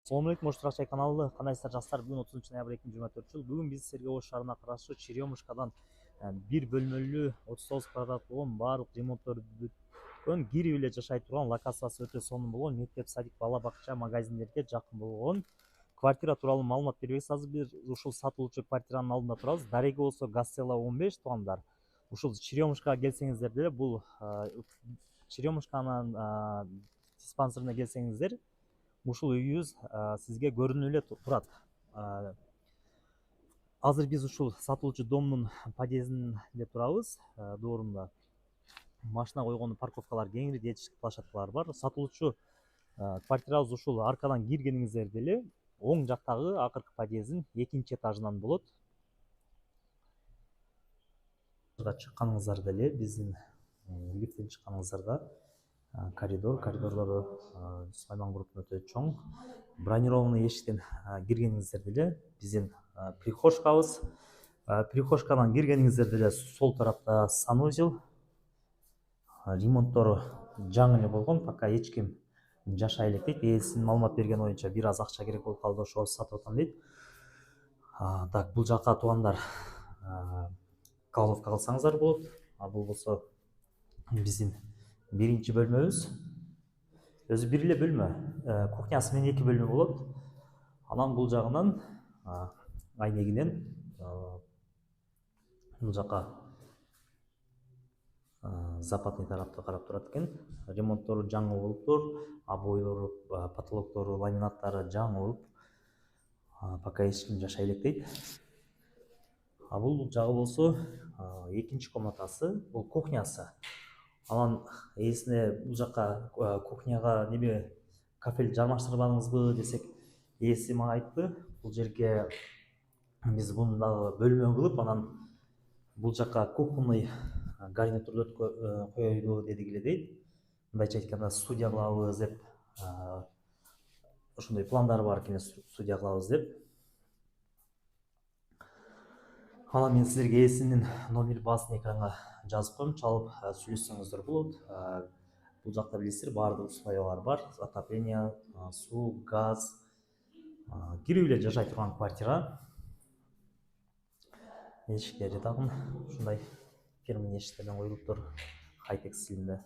Assalamu алейкум, Чай каналы. Кандайсыздар жастар? Бүгүн 30 ноябрь 2024 жыл. Бүгүн биз силерге Ош шаарына карашы Черемушкадан бир бөлмөлүү 39 квадрат болгон баардык ремонттор бүткөн, кирип эле жашай турган, локациясы өтө сонун болгон, мектеп, садик, бала бакча, магазиндерге жакын болгон квартира тууралуу маалымат беребиз. Азыр бир ушул сатылуучу квартиранын алдында турабыз. Дареги болсо Гастела 15 туугандар. Ушул Черемушкага келсеңиздер деле, бул Черемушканын диспансерине келсеңиздер, ушул үйүбүз сизге көрүнүп эле турат. Азыр биз ушул сатылуучу домдун подъездинде турабыз, доорунда. Машина койгон парковкалар кеңири, детиштик площадкалар бар. Сатылуучу квартирабыз ушул аркадан киргениңиздерде эле оң жактагы акыркы подъездин экинчи этажынан болот. Чыкканыңыздарда эле биздин лифттен чыкканыңыздарда коридорлору Сулайман группунун өтө чоң. Бронированный эшиктен киргениңиздерде эле биздин прихожкабыз. Прихожкадан киргениңиздерде эле сол тарапта санузел. Ремонттору жаңы эле болгон, пока эч ким жашай элек дейт. Ээсинин маалымат берген боюнча бир аз акча керек болуп калды, ошого сатып атам дейт. Так, бул жака туугандар каловка кылсаңыздар болот. Бул болсо биздин биринчи бөлмөбүз. Өзү бир эле бөлмө, кухнясы менен эки бөлмө болот. Анан бул жагынан айнегинен бул жака западный тарапты карап турат экен. Ремонттору жаңы болуптур, обойлору, потолоктору, ламинаттары жаңы болуп, пока эч ким жашай элек дейт. Бул жагы болсо экинчи комнатасы, бул кухнясы. Анан ээсине бул жака кухняга неме кафель жармаштырбадыңызбы десек, ээси мага айтты, бул жерге биз муну дагы бөлмө кылып, анан бул жака кухонный гарнитурду коелу дедик эле дейт. Мындайча айтканда студия кылабыз деп, ошондой пландары бар экен, студия кылабыз деп. Анан мен силерге ээсинин номер базасын экранга жазып коем, чалып сүйлөшсөңүздөр болот. Бул жакта билесиздер, баардык условиялар бар. Отопление, суу, газ. Кирип эле жашай турган квартира. Эшиктери дагы ушундай фирменный эшиктерден коюлуптур, хай-тек стилинде.